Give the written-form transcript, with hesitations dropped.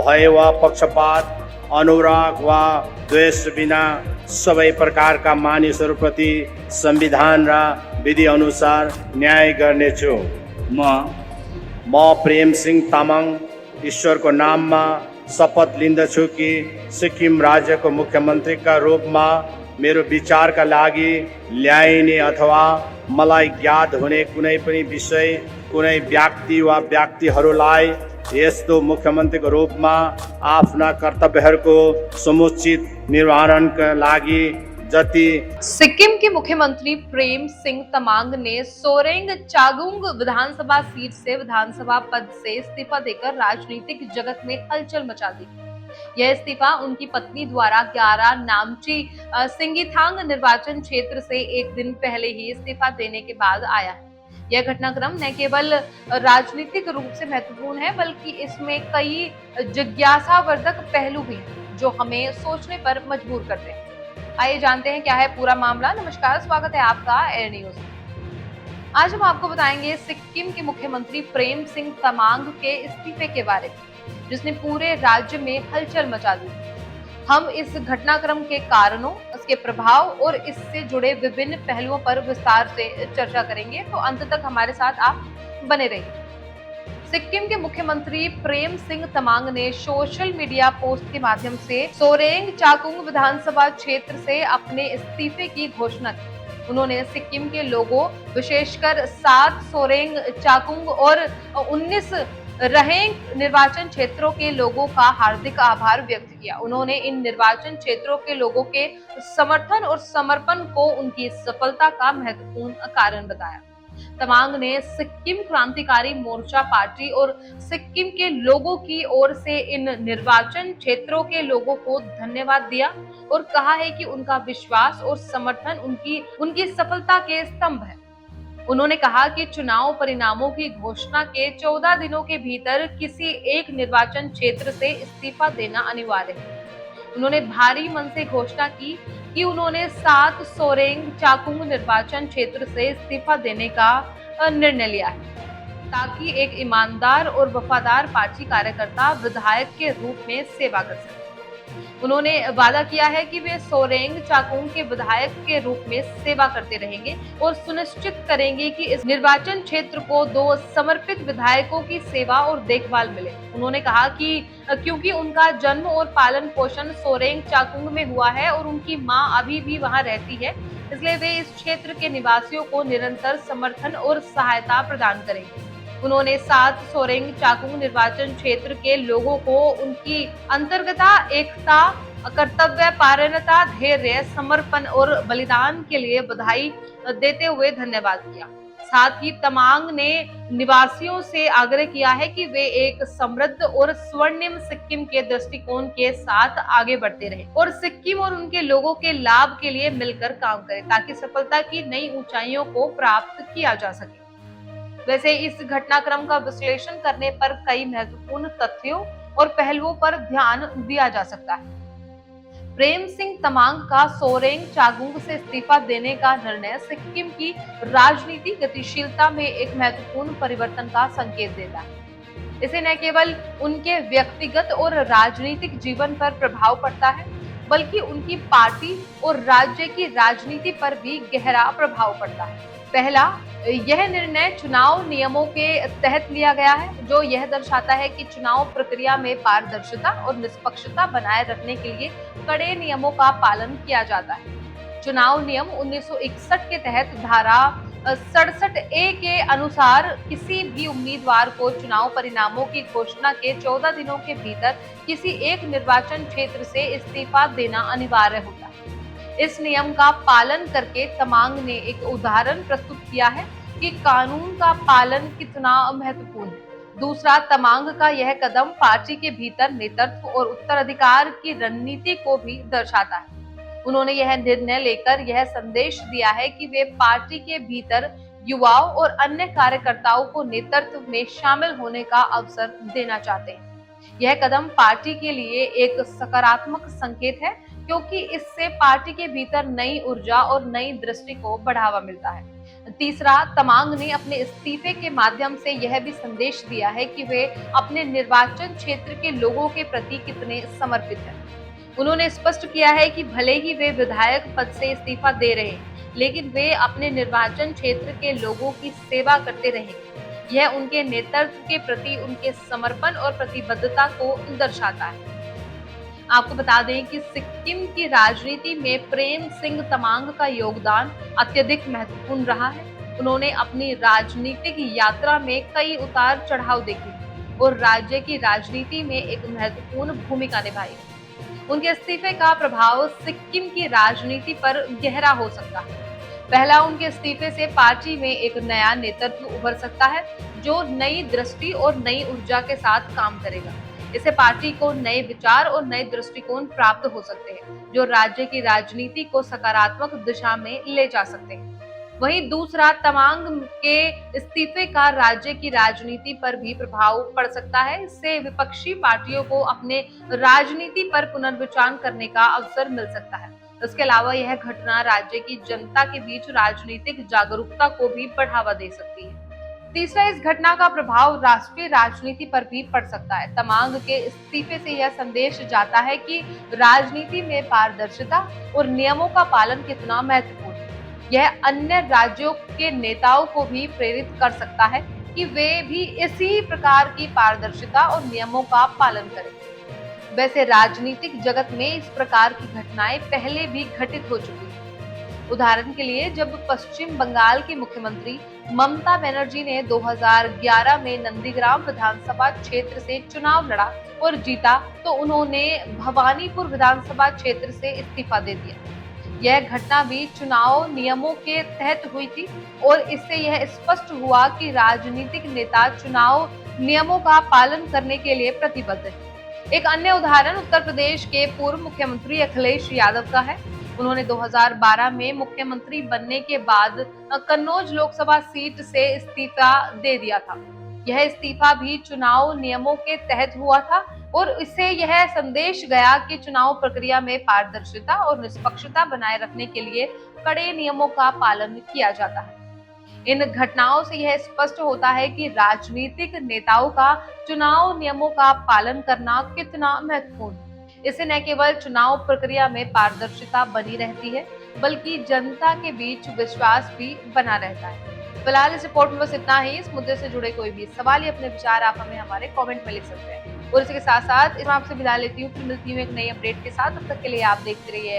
भय वा पक्षपात, अनुराग वा द्वेष बिना सबै प्रकारका मानिसहरूप्रति संविधान र विधि अनुसार न्याय गर्नेछु। म प्रेम सिंह तामाङ ईश्वरको नाममा शपथ लिन्दछु कि सिक्किम राज्यको मुख्यमन्त्रीका रूपमा मेरो विचारका लागि ल्याइने अथवा मलाई ज्ञात हुने कुनै पनि विषय, कुनै व्यक्ति वा व्यक्तिहरूलाई यस्तो मुख्यमन्त्रीको रूपमा आफ्ना कर्तव्यहरूको समुचित निर्वहनका लागि जति। सिक्किम के मुख्यमंत्री प्रेम सिंह तमांग ने सोरेंग चागुंग विधानसभा सीट से विधानसभा पद से इस्तीफा देकर राजनीतिक जगत में हलचल मचा दी। यह इस्तीफा उनकी पत्नी द्वारा 11 नामची सिंगीथांग निर्वाचन क्षेत्र से एक दिन पहले ही इस्तीफा देने के बाद आया है। यह घटनाक्रम न केवल राजनीतिक रूप से महत्वपूर्ण है, बल्कि इसमें कई जिज्ञासावर्धक पहलू भी जो हमें सोचने पर मजबूर करते हैं। आइए जानते हैं क्या है पूरा मामला। नमस्कार, स्वागत है आपका एयर न्यूज में। आज हम आपको बताएंगे सिक्किम के मुख्यमंत्री प्रेम सिंह तमांग के इस्तीफे के बारे में, जिसने पूरे राज्य में हलचल मचा दी। हम इस घटनाक्रम के कारणों, उसके प्रभाव और इससे जुड़े विभिन्न पहलुओं पर विस्तार से चर्चा करेंगे, तो अंत तक हमारे साथ आप बने रहिए। सिक्किम के मुख्यमंत्री प्रेम सिंह तमांग ने सोशल मीडिया पोस्ट के माध्यम से सोरेंग चाकुंग विधानसभा क्षेत्र से अपने इस्तीफे की घोषणा की। उन्होंने सिक्किम के लोगों, विशेषकर 7 सोरेंग चाकुंग और 19 रहेंग निर्वाचन क्षेत्रों के लोगों का हार्दिक आभार व्यक्त किया। उन्होंने इन निर्वाचन क्षेत्रों के लोगों के समर्थन और समर्पण को उनकी सफलता का महत्वपूर्ण कारण बताया। तमांग ने सिक्किम क्रांतिकारी मोर्चा पार्टी और सिक्किम के लोगों की ओर से इन निर्वाचन क्षेत्रों के लोगों को धन्यवाद दिया और कहा है कि उनका विश्वास और समर्थन उनकी सफलता के स्तंभ है। उन्होंने कहा कि चुनाव परिणामों की घोषणा के 14 दिनों के भीतर किसी एक निर्वाचन क्षेत्र से इस्तीफा देना अनिवार्य है। उन्होंने भारी मन से घोषणा की कि उन्होंने 7 सोरेंग चाकुंग निर्वाचन क्षेत्र से इस्तीफा देने का निर्णय लिया है, ताकि एक ईमानदार और वफादार पार्टी कार्यकर्ता विधायक के रूप में सेवा कर सके। उन्होंने वादा किया है कि वे सोरेंग चाकुंग के विधायक के रूप में सेवा करते रहेंगे और सुनिश्चित करेंगे कि इस निर्वाचन क्षेत्र को 2 समर्पित विधायकों की सेवा और देखभाल मिले। उन्होंने कहा कि क्योंकि उनका जन्म और पालन पोषण सोरेंग चाकुंग में हुआ है और उनकी मां अभी भी वहां रहती है, इसलिए वे इस क्षेत्र के निवासियों को निरंतर समर्थन और सहायता प्रदान करेंगे। उन्होंने 7 सोरेंग चाकुंग निर्वाचन क्षेत्र के लोगों को उनकी अंतर्गता, एकता, कर्तव्य पारायणता, धैर्य, समर्पण और बलिदान के लिए बधाई देते हुए धन्यवाद किया। साथ ही तमांग ने निवासियों से आग्रह किया है कि वे एक समृद्ध और स्वर्णिम सिक्किम के दृष्टिकोण के साथ आगे बढ़ते रहें और सिक्किम और उनके लोगों के लाभ के लिए मिलकर काम करें, ताकि सफलता की नई ऊंचाइयों को प्राप्त किया जा सके। वैसे इस घटनाक्रम का विश्लेषण करने पर कई महत्वपूर्ण तथ्यों और पहलुओं पर ध्यान दिया जा सकता है। प्रेम सिंह तमांग का सोरेंग चाकुंग से इस्तीफा देने का निर्णय सिक्किम की राजनीतिक गतिशीलता में एक महत्वपूर्ण परिवर्तन का संकेत देता है। इसे न केवल उनके व्यक्तिगत और राजनीतिक जीवन पर प्रभाव पड़ता है, बल्कि उनकी पार्टी और राज्य की राजनीति पर भी गहरा प्रभाव पड़ता है। पहला, यह निर्णय चुनाव नियमों के तहत लिया गया है, जो यह दर्शाता है कि चुनाव प्रक्रिया में पारदर्शिता और निष्पक्षता बनाए रखने के लिए कड़े नियमों का पालन किया जाता है। चुनाव नियम 1961 के तहत धारा 67A के अनुसार किसी भी उम्मीदवार को चुनाव परिणामों की घोषणा के 14 दिनों के भीतर किसी एक निर्वाचन क्षेत्र से इस्तीफा देना अनिवार्य होता है। इस नियम का पालन करके तमांग ने एक उदाहरण प्रस्तुत किया है कि कानून का पालन कितना महत्वपूर्ण है। दूसरा, तमांग का यह कदम पार्टी के भीतर नेतृत्व और उत्तराधिकार की रणनीति को भी दर्शाता है। उन्होंने यह निर्णय लेकर यह संदेश दिया है कि वे पार्टी के भीतर युवाओं और अन्य कार्यकर्ताओं को नेतृत्व में शामिल होने का अवसर देना चाहते हैं। यह कदम पार्टी के लिए एक सकारात्मक संकेत है, क्योंकि इससे पार्टी के भीतर नई ऊर्जा और नई दृष्टि को बढ़ावा मिलता है। तीसरा, तमांग ने अपने इस्तीफे के माध्यम से यह भी संदेश दिया है कि वे अपने निर्वाचन क्षेत्र के लोगों के प्रति कितने समर्पित हैं। उन्होंने स्पष्ट किया है कि भले ही वे विधायक पद से इस्तीफा दे रहे हैं, लेकिन वे अपने निर्वाचन क्षेत्र के लोगों की सेवा करते रहेंगे। यह उनके नेतृत्व के प्रति उनके समर्पण और प्रतिबद्धता को दर्शाता है। आपको बता दें कि सिक्किम की राजनीति में प्रेम सिंह तमांग का योगदान अत्यधिक महत्वपूर्ण रहा है। उन्होंने अपनी राजनीतिक यात्रा में कई उतार चढ़ाव देखे और राज्य की राजनीति में एक महत्वपूर्ण भूमिका निभाई। उनके इस्तीफे का प्रभाव सिक्किम की राजनीति पर गहरा हो सकता है। पहला, उनके इस्तीफे से पार्टी में एक नया नेतृत्व उभर सकता है जो नई दृष्टि और नई ऊर्जा के साथ काम करेगा। इससे पार्टी को नए विचार और नए दृष्टिकोण प्राप्त हो सकते हैं जो राज्य की राजनीति को सकारात्मक दिशा में ले जा सकते हैं। वहीं दूसरा, तमांग के इस्तीफे का राज्य की राजनीति पर भी प्रभाव पड़ सकता है। इससे विपक्षी पार्टियों को अपने राजनीति पर पुनर्विचार करने का अवसर मिल सकता है। इसके अलावा यह घटना राज्य की जनता के बीच राजनीतिक जागरूकता को भी बढ़ावा दे सकती है। तीसरा, इस घटना का प्रभाव राष्ट्रीय राजनीति पर भी पड़ सकता है। तमांग के इस्तीफे से यह संदेश जाता है कि राजनीति में पारदर्शिता और नियमों का पालन कितना महत्वपूर्ण है। यह अन्य राज्यों के नेताओं को भी प्रेरित कर सकता है कि वे भी इसी प्रकार की पारदर्शिता और नियमों का पालन करें। वैसे राजनीतिक जगत में इस प्रकार की घटनाएं पहले भी घटित हो चुकी हैं। उदाहरण के लिए, जब पश्चिम बंगाल की मुख्यमंत्री ममता बनर्जी ने 2011 में नंदीग्राम विधानसभा क्षेत्र से चुनाव लड़ा और जीता, तो उन्होंने भवानीपुर विधानसभा क्षेत्र से इस्तीफा दे दिया। यह घटना भी चुनाव नियमों के तहत हुई थी और इससे यह स्पष्ट हुआ कि राजनीतिक नेता चुनाव नियमों का पालन करने के लिए प्रतिबद्ध है। एक अन्य उदाहरण उत्तर प्रदेश के पूर्व मुख्यमंत्री अखिलेश यादव का है। उन्होंने 2012 में मुख्यमंत्री बनने के बाद कन्नौज लोकसभा सीट से इस्तीफा दे दिया था। यह इस्तीफा भी चुनाव नियमों के तहत हुआ था और इससे यह संदेश गया कि चुनाव प्रक्रिया में पारदर्शिता और निष्पक्षता बनाए रखने के लिए कड़े नियमों का पालन किया जाता है। इन घटनाओं से यह स्पष्ट होता है कि राजनीतिक नेताओं का चुनाव नियमों का पालन करना कितना महत्वपूर्ण है। इससे न केवल चुनाव प्रक्रिया में पारदर्शिता बनी रहती है, बल्कि जनता के बीच विश्वास भी बना रहता है। फिलहाल इस रिपोर्ट में बस इतना ही। इस मुद्दे से जुड़े कोई भी सवाल या अपने विचार आप हमें हमारे कमेंट में लिख सकते हैं। और इसी के साथ साथ मैं आपसे विदा लेती हूँ, फिर मिलती हूँ एक नई अपडेट के साथ। तब तक के लिए आप देखते रहिए